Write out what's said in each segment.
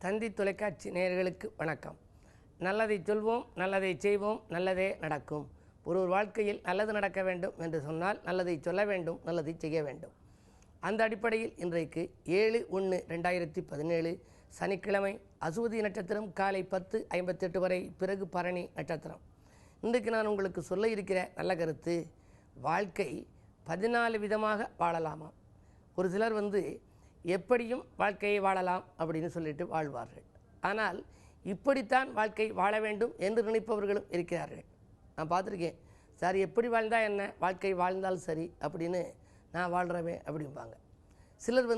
தந்தி தொலைக்காட்சி நேயர்களுக்கு வணக்கம். நல்லதை சொல்வோம், நல்லதை செய்வோம், நல்லதே நடக்கும். ஒரு வாழ்க்கையில் நல்லது நடக்க வேண்டும் என்று சொன்னால் நல்லதை சொல்ல வேண்டும், நல்லதை செய்ய வேண்டும். அந்த அடிப்படையில் இன்றைக்கு 7/1/2017 சனிக்கிழமை அசுவதி நட்சத்திரம் காலை 10:58 வரை, பிறகு பரணி நட்சத்திரம். இன்றைக்கு நான் உங்களுக்கு சொல்ல இருக்கிற நல்ல கருத்து, வாழ்க்கை 14 விதமாக வாழலாமா. ஒரு சிலர் எப்படியும் வாழ்க்கையை வாழலாம் அப்படின்னு சொல்லிட்டு வாழ்வார்கள். ஆனால் இப்படித்தான் வாழ்க்கை வாழ வேண்டும் என்று நினைப்பவர்களும் இருக்கிறார்கள். நான் பார்த்துருக்கேன். சார், எப்படி வாழ்ந்தால் என்ன, வாழ்க்கை வாழ்ந்தால் சரி அப்படின்னு நான் வாழ்கிறவேன் அப்படிம்பாங்க. சிலர்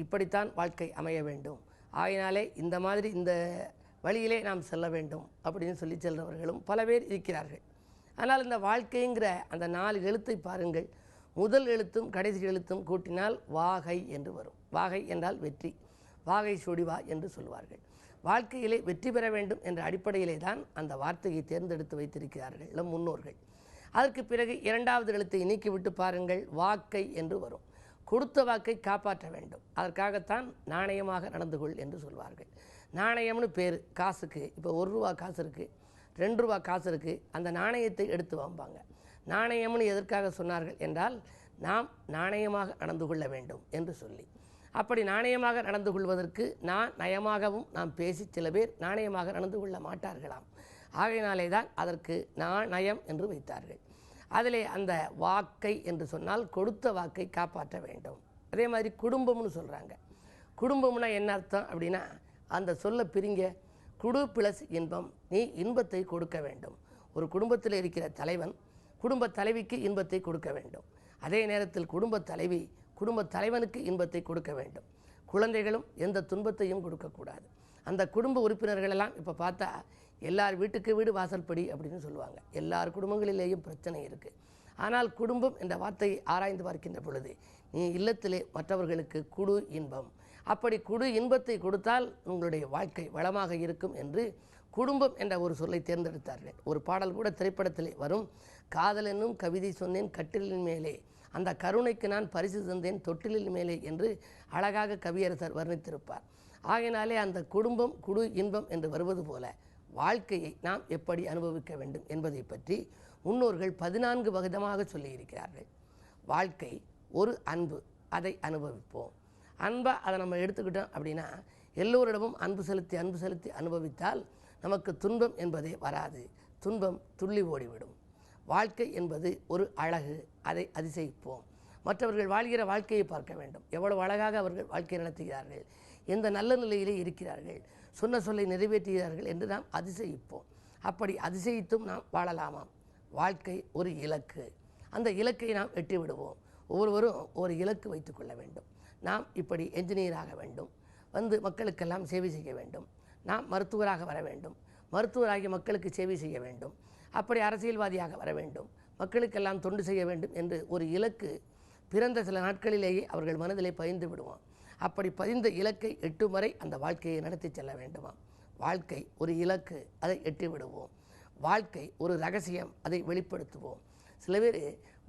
இப்படித்தான் வாழ்க்கை அமைய வேண்டும், ஆகினாலே இந்த மாதிரி இந்த வழியிலே நாம் செல்ல வேண்டும் அப்படின்னு சொல்லி செல்றவர்களும் பல பேர் இருக்கிறார்கள். ஆனால் இந்த வாழ்க்கைங்கிற அந்த 4 எழுத்தை பாருங்கள். முதல் எழுத்தும் கடைசி எழுத்தும் கூட்டினால் வாகை என்று வரும். வாகை என்றால் வெற்றி, வாகை சுடிவா என்று சொல்வார்கள். வாழ்க்கையிலே வெற்றி பெற வேண்டும் என்ற அடிப்படையிலே தான் அந்த வார்த்தையை தேர்ந்தெடுத்து வைத்திருக்கிறார்கள் நம் முன்னோர்கள். அதற்கு பிறகு 2வது எழுத்தை நீக்கிவிட்டு பாருங்கள், வாக்கை என்று வரும். கொடுத்த வாக்கை காப்பாற்ற வேண்டும், அதற்காகத்தான் நாணயமாக நடந்து கொள் என்று சொல்வார்கள். நாணயம்னு பேர் காசுக்கு. இப்போ 1 ரூபா காசு இருக்குது, 2 ரூபா காசு இருக்குது, அந்த நாணயத்தை எடுத்து வாம்பாங்க. நாணயம்னு எதற்காக சொன்னார்கள் என்றால், நாம் நாணயமாக நடந்து கொள்ள வேண்டும் என்று சொல்லி. அப்படி நாணயமாக நடந்து கொள்வதற்கு நயமாகவும் நாம் பேசி சில பேர் நாணயமாக நடந்து கொள்ள மாட்டார்களாம். ஆகையினாலே தான் அதற்கு நாணயம் என்று வைத்தார்கள். அதிலே அந்த வாக்கை என்று சொன்னால் கொடுத்த வாக்கை காப்பாற்ற வேண்டும். அதே மாதிரி குடும்பம்னு சொல்கிறாங்க. குடும்பம்னா என்ன அர்த்தம் அப்படின்னா, அந்த சொல்ல பிரிங்க. குடு பிளஸ் இன்பம், நீ இன்பத்தை கொடுக்க வேண்டும். ஒரு குடும்பத்தில் இருக்கிற தலைவன் குடும்ப தலைவிக்கு இன்பத்தை கொடுக்க வேண்டும். அதே நேரத்தில் குடும்ப தலைவி குடும்ப தலைவனுக்கு இன்பத்தை கொடுக்க வேண்டும். குழந்தைகளும் எந்த துன்பத்தையும் கொடுக்கக்கூடாது. அந்த குடும்ப உறுப்பினர்களெல்லாம் இப்போ பார்த்தா எல்லார் வீட்டுக்கு வீடு வாசல்படி அப்படின்னு சொல்லுவாங்க. எல்லார் குடும்பங்களிலேயும் பிரச்சனை இருக்குது. ஆனால் குடும்பம் என்ற வார்த்தையை ஆராய்ந்து பார்க்கின்ற பொழுது, நீ இல்லத்திலே மற்றவர்களுக்கு குடு இன்பம், அப்படி குடு இன்பத்தை கொடுத்தால் உங்களுடைய வாழ்க்கை வளமாக இருக்கும் என்று குடும்பம் என்ற ஒரு சொல்லை தேர்ந்தெடுத்தார்கள். ஒரு பாடல் கூட திரைப்படத்திலே வரும். காதல் என்னும் கவிதை சொன்னேன் கட்டிலின் மேலே, அந்த கருணைக்கு நான் பரிசு தந்தேன் தொட்டிலின் மேலே என்று அழகாக கவியரசர் வர்ணித்திருப்பார். ஆகையினாலே அந்த குடும்பம் குடு இன்பம் என்று வருவது போல வாழ்க்கையை நாம் எப்படி அனுபவிக்க வேண்டும் என்பதை பற்றி முன்னோர்கள் 14 விதமாக சொல்லியிருக்கிறார்கள். வாழ்க்கை ஒரு அன்பு, அதை அனுபவிப்போம். அன்பை அதை நம்ம எடுத்துக்கிட்டோம் அப்படின்னா, எல்லோரிடமும் அன்பு செலுத்தி அனுபவித்தால் நமக்கு துன்பம் என்பதே வராது. துன்பம் துள்ளி ஓடிவிடும். வாழ்க்கை என்பது ஒரு அழகு, அதை அதிசயிப்போம். மற்றவர்கள் வாழ்கிற வாழ்க்கையை பார்க்க வேண்டும். எவ்வளவு அழகாக அவர்கள் வாழ்க்கை நடத்துகிறார்கள், எந்த நல்ல நிலையிலே இருக்கிறார்கள், சொன்ன சொல்லை நிறைவேற்றுகிறார்கள் என்று நாம் அதிசயிப்போம். அப்படி அதிசயித்தும் நாம் வாழலாமாம். வாழ்க்கை ஒரு இலக்கு, அந்த இலக்கை நாம் எட்டி விடுவோம். ஒவ்வொருவரும் ஒரு இலக்கு வைத்து கொள்ள வேண்டும். நாம் இப்படி என்ஜினியராக வேண்டும், மக்களுக்கெல்லாம் சேவை செய்ய வேண்டும். நாம் மருத்துவராக வர வேண்டும், மருத்துவராகி மக்களுக்கு சேவை செய்ய வேண்டும். அப்படி அரசியல்வாதியாக வர வேண்டும், மக்களுக்கெல்லாம் தொண்டு செய்ய வேண்டும் என்று ஒரு இலக்கு பிறந்த சில நாட்களிலேயே அவர்கள் மனதிலே பதிந்து விடுவோம். அப்படி பதிந்த இலக்கை எட்டும் வரை அந்த வாழ்க்கையை நடத்தி செல்ல வேண்டுமாம். வாழ்க்கை ஒரு இலக்கு, அதை எட்டி விடுவோம். வாழ்க்கை ஒரு ரகசியம், அதை வெளிப்படுத்துவோம். சில பேர்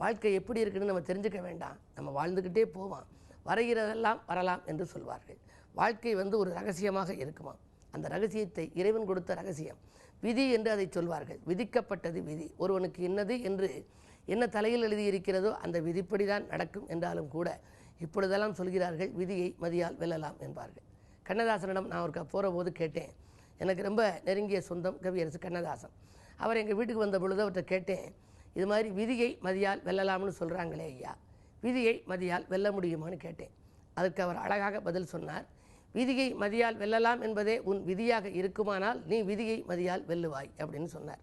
வாழ்க்கை எப்படி இருக்குன்னு நம்ம தெரிஞ்சுக்க வேண்டாம், நம்ம வாழ்ந்துக்கிட்டே போவோம், வருகிறதெல்லாம் வரலாம் என்று சொல்வார்கள். வாழ்க்கை ஒரு ரகசியமாக இருக்குமா. அந்த ரகசியத்தை இறைவன் கொடுத்த ரகசியம், விதி என்று அதை சொல்வார்கள். விதிக்கப்பட்டது விதி. ஒருவனுக்கு இன்னது என்று என்ன தலையில் எழுதியிருக்கிறதோ அந்த விதிப்படிதான் நடக்கும் என்றாலும் கூட இப்பொழுதெல்லாம் சொல்கிறார்கள், விதியை மதியால் வெல்லலாம் என்பார்கள். கண்ணதாசனிடம் நான் ஒரு போகிற போது கேட்டேன். எனக்கு ரொம்ப நெருங்கிய சொந்தம் கவியரசு கண்ணதாசன். அவர் எங்கள் வீட்டுக்கு வந்த பொழுது அவர்கிட்ட கேட்டேன், இது மாதிரி விதியை மதியால் வெல்லலாம்னு சொல்கிறாங்களே ஐயா, விதியை மதியால் வெல்ல முடியுமான்னு கேட்டேன். அதுக்கு அவர் அழகாக பதில் சொன்னார், விதியை மதியால் வெல்லலாம் என்பதே உன் விதியாக இருக்குமானால் நீ விதியை மதியால் வெல்லுவாய் அப்படின்னு சொன்னார்.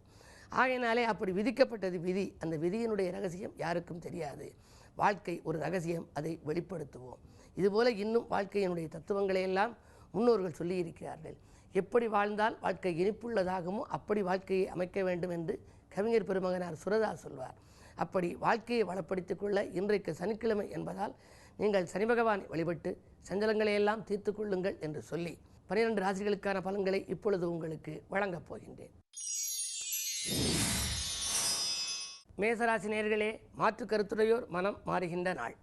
ஆகையினாலே அப்படி விதிக்கப்பட்டது விதி. அந்த விதியினுடைய ரகசியம் யாருக்கும் தெரியாது. வாழ்க்கை ஒரு ரகசியம், அதை வெளிப்படுத்துவோம். இதுபோல இன்னும் வாழ்க்கையினுடைய தத்துவங்களை எல்லாம் முன்னோர்கள் சொல்லியிருக்கிறார்கள். எப்படி வாழ்ந்தால் வாழ்க்கை இனிப்புள்ளதாகுமோ அப்படி வாழ்க்கையை அமைக்க வேண்டும் என்று கவிஞர் பெருமகனார் சுரதாஸ் சொல்வார். அப்படி வாழ்க்கையை வளப்படுத்திக் கொள்ள இன்றைக்கு சனிக்கிழமை என்பதால் நீங்கள் சனி பகவானை வழிபட்டு சஞ்சலங்களை எல்லாம் தீர்த்து கொள்ளுங்கள் என்று சொல்லி 12 ராசிகளுக்கான பலன்களை இப்பொழுது உங்களுக்கு வழங்கப் போகின்றேன். மேசராசி நேயர்களே, மாற்று கருத்துடையோர் மனம் மாறுகின்ற நாள்.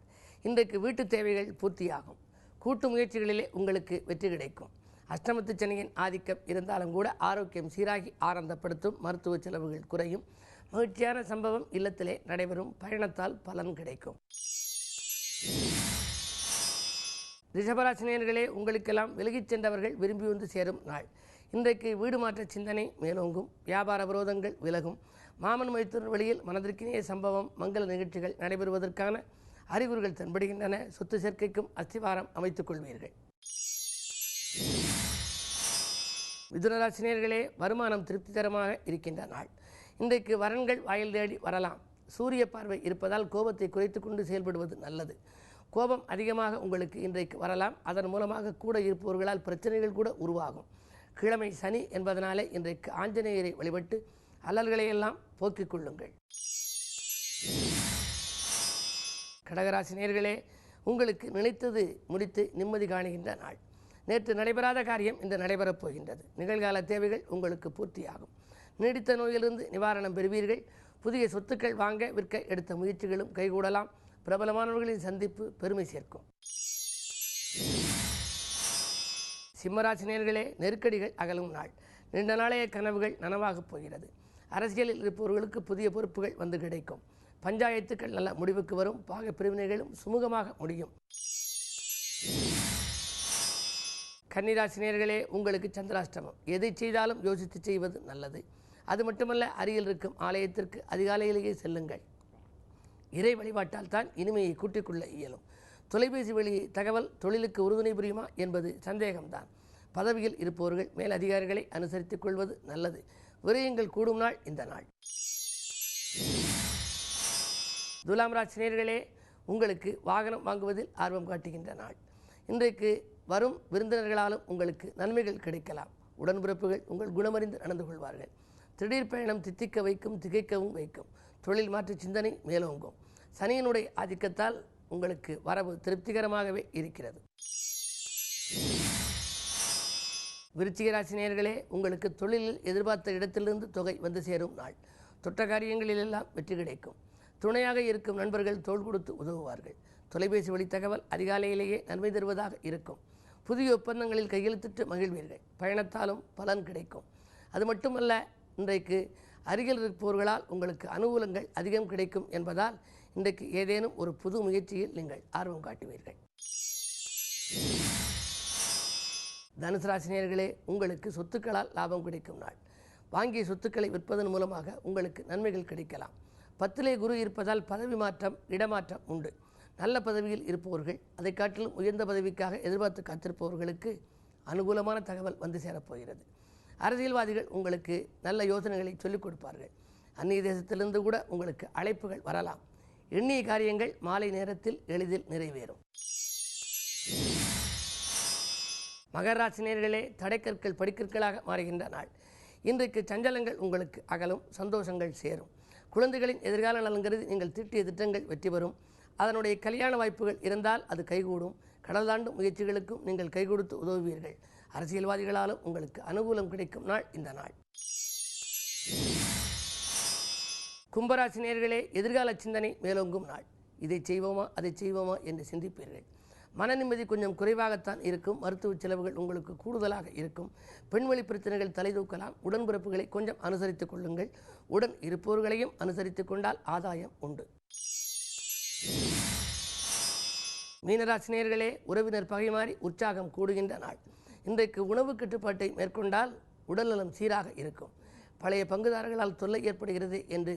இன்றைக்கு வீட்டு தேவைகள் பூர்த்தியாகும். கூட்டு முயற்சிகளிலே உங்களுக்கு வெற்றி கிடைக்கும். அஷ்டமத்து சனியின் ஆதிக்கம் இருந்தாலும் கூட ஆரோக்கியம் சீராகி ஆனந்தப்படுத்தும், மருத்துவ செலவுகள் குறையும், மகிழ்ச்சியான சம்பவம் இல்லத்திலே நடைபெறும், பயணத்தால் பலன் கிடைக்கும். ரிஷபராசினியர்களே, உங்களுக்கெல்லாம் விலகிச் சென்றவர்கள் விரும்பி வந்து சேரும் நாள். இன்றைக்கு வீடு மாற்ற சிந்தனை மேலோங்கும், வியாபார விரோதங்கள் விலகும், மாமன் மைத்துனர் வழியில் மனதிற்கினிய சம்பவம், மங்கள நிகழ்ச்சிகள் நடைபெறுவதற்கான அறிகுறிகள் தென்படுகின்றன. சொத்து சேர்க்கைக்கும் அஸ்திவாரம் அமைத்துக் கொள்வீர்கள். மிதுனராசினியர்களே, வருமானம் திருப்திகரமாக இருக்கின்ற நாள். இன்றைக்கு வரன்கள் வாயில் தேடி வரலாம். சூரிய பார்வை இருப்பதால் கோபத்தை குறைத்து கொண்டு செயல்படுவது நல்லது. கோபம் அதிகமாக உங்களுக்கு இன்றைக்கு வரலாம். அதன் மூலமாக கூட இருப்பவர்களால் பிரச்சனைகள் கூட உருவாகும். கிழமை சனி என்பதனாலே இன்றைக்கு ஆஞ்சநேயரை வழிபட்டு அல்லல்களையெல்லாம் போக்கிக் கொள்ளுங்கள். கடகராசினியர்களே, உங்களுக்கு நினைத்தது முடித்து நிம்மதி காணுகின்ற நாள். நேற்று நடைபெறாத காரியம் இன்று நடைபெறப் போகின்றது. நிகழ்கால தேவைகள் உங்களுக்கு பூர்த்தியாகும். நீடித்த நோயிலிருந்து நிவாரணம் பெறுவீர்கள். புதிய சொத்துக்கள் வாங்க விற்க எடுத்த முயற்சிகளும் கைகூடலாம். பிரபலமானவர்களின் சந்திப்பு பெருமை சேர்க்கும். சிம்மராசினியர்களே, நெருக்கடிகள் அகலும் நாள். நீண்ட நாளைய கனவுகள் நனவாகப் போகிறது. அரசியலில் இருப்பவர்களுக்கு புதிய பொறுப்புகள் வந்து கிடைக்கும். பஞ்சாயத்துக்கள் நல்ல முடிவுக்கு வரும். பாக பிரிவினைகளும் சுமூகமாக முடியும். கன்னிராசினியர்களே, உங்களுக்கு சந்திராஷ்டமம். எதை செய்தாலும் யோசித்து செய்வது நல்லது. அது மட்டுமல்ல, அருகில் இருக்கும் ஆலயத்திற்கு அதிகாலையிலேயே செல்லுங்கள். இறை வழிபாட்டால் தான் இனிமையை கூட்டிக்கொள்ள இயலும். தொலைபேசி வழி தகவல் தொழிலுக்கு உறுதுணை புரியுமா என்பது சந்தேகம்தான். பதவியில் இருப்பவர்கள் மேல் அதிகாரிகளை அனுசரித்துக் கொள்வது நல்லது. விரயங்கள் கூடும் நாள் இந்த நாள். துலாம் ராசினியர்களே, உங்களுக்கு வாகனம் வாங்குவதில் ஆர்வம் காட்டுகின்ற நாள். இன்றைக்கு வரும் விருந்தினர்களாலும் உங்களுக்கு நன்மைகள் கிடைக்கலாம். உடன்பிறப்புகள் உங்கள் குணமறிந்து நடந்து கொள்வார்கள். திடீர் பயணம் தித்திக்க வைக்கும், திகைக்கவும் வைக்கும். தொழில் மாற்று சிந்தனை மேலோங்கும். சனியினுடைய ஆதிக்கத்தால் உங்களுக்கு வரவு திருப்திகரமாகவே இருக்கிறது. விருச்சிக ராசினியர்களே, உங்களுக்கு தொழிலில் எதிர்பார்த்த இடத்திலிருந்து தொகை வந்து சேரும் நாள். தொட்ட காரியங்களிலெல்லாம் வெற்றி கிடைக்கும். துணையாக இருக்கும் நண்பர்கள் தோள் கொடுத்து உதவுவார்கள். தொலைபேசி வழி தகவல் அதிகாலையிலேயே நன்மை தருவதாக இருக்கும். புதிய ஒப்பந்தங்களில் கையெழுத்திட்டு மகிழ்வீர்கள். பயணத்தாலும் பலன் கிடைக்கும். அது மட்டுமல்ல, இன்றைக்கு அருகில் இருப்பவர்களால் உங்களுக்கு அனுகூலங்கள் அதிகம் கிடைக்கும் என்பதால் இன்றைக்கு ஏதேனும் ஒரு புது முயற்சியில் நீங்கள் ஆர்வம் காட்டுவீர்கள். தனுசு ராசினியர்களே, உங்களுக்கு சொத்துக்களால் லாபம் கிடைக்கும் நாள். வாங்கிய சொத்துக்களை விற்பதன் மூலமாக உங்களுக்கு நன்மைகள் கிடைக்கலாம். 10லே குரு இருப்பதால் பதவி மாற்றம், இடமாற்றம் உண்டு. நல்ல பதவியில் இருப்பவர்கள், அதை காட்டிலும் உயர்ந்த பதவிக்காக எதிர்பார்த்து காத்திருப்பவர்களுக்கு அனுகூலமான தகவல் வந்து சேரப்போகிறது. அரசியல்வாதிகள் உங்களுக்கு நல்ல யோசனைகளை சொல்லிக் கொடுப்பார்கள். அந்நிய தேசத்திலிருந்து கூட உங்களுக்கு அழைப்புகள் வரலாம். எண்ணிய காரியங்கள் மாலை நேரத்தில் எளிதில் நிறைவேறும். மகர ராசினியர்களே, தடைக்கற்கள் படிக்கற்களாக மாறுகின்ற நாள். இன்றைக்கு சஞ்சலங்கள் உங்களுக்கு அகலும், சந்தோஷங்கள் சேரும். குழந்தைகளின் எதிர்கால நலன்கிறது நீங்கள் தீட்டிய திட்டங்கள் வெற்றி பெறும். அதனுடைய கல்யாண வாய்ப்புகள் இருந்தால் அது கைகூடும். கடல் தாண்டும் முயற்சிகளுக்கும் நீங்கள் கை கொடுத்து உதவுவீர்கள். அரசியல்வாதிகளாலும் உங்களுக்கு அனுகூலம் கிடைக்கும் நாள் இந்த நாள். கும்பராசினியர்களே, எதிர்கால சிந்தனை மேலோங்கும் நாள். இதை செய்வோமா அதை செய்வோமா என்று சிந்திப்பீர்கள். மன நிம்மதி கொஞ்சம் குறைவாகத்தான் இருக்கும். மருத்துவ செலவுகள் உங்களுக்கு கூடுதலாக இருக்கும். பெண்வழி பிரச்சனைகள் தலைதூக்கலாம். உடன்பிறப்புகளை கொஞ்சம் அனுசரித்துக் கொள்ளுங்கள். உடன் இருப்பவர்களையும் அனுசரித்துக் கொண்டால் ஆதாயம் உண்டு. மீனராசினியர்களே, உறவினர் பகைமாறி உற்சாகம் கூடுகின்ற நாள். இன்றைக்கு உணவு கட்டுப்பாட்டை மேற்கொண்டால் உடல்நலம் சீராக இருக்கும். பழைய பங்குதாரர்களால் தொல்லை ஏற்படுகிறது என்று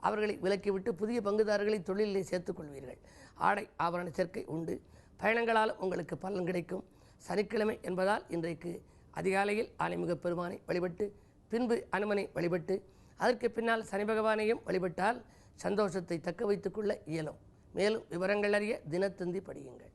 அவர்களை விலக்கிவிட்டு புதிய பங்குதாரர்களை தொழிலிலே சேர்த்துக் கொள்வீர்கள். ஆடை ஆபரண சேர்க்கை உண்டு. பயணங்களால் உங்களுக்கு பலன் கிடைக்கும். சனிக்கிழமை என்பதால் இன்றைக்கு அதிகாலையில் ஆலைமுக பெருமானை வழிபட்டு பின்பு அனுமனை வழிபட்டு அதற்கு பின்னால் சனி பகவானையும் வழிபட்டால் சந்தோஷத்தை தக்க வைத்துக் கொள்ள இயலும். மேலும் விவரங்கள் அறிய தினத்தந்தி படியுங்கள்.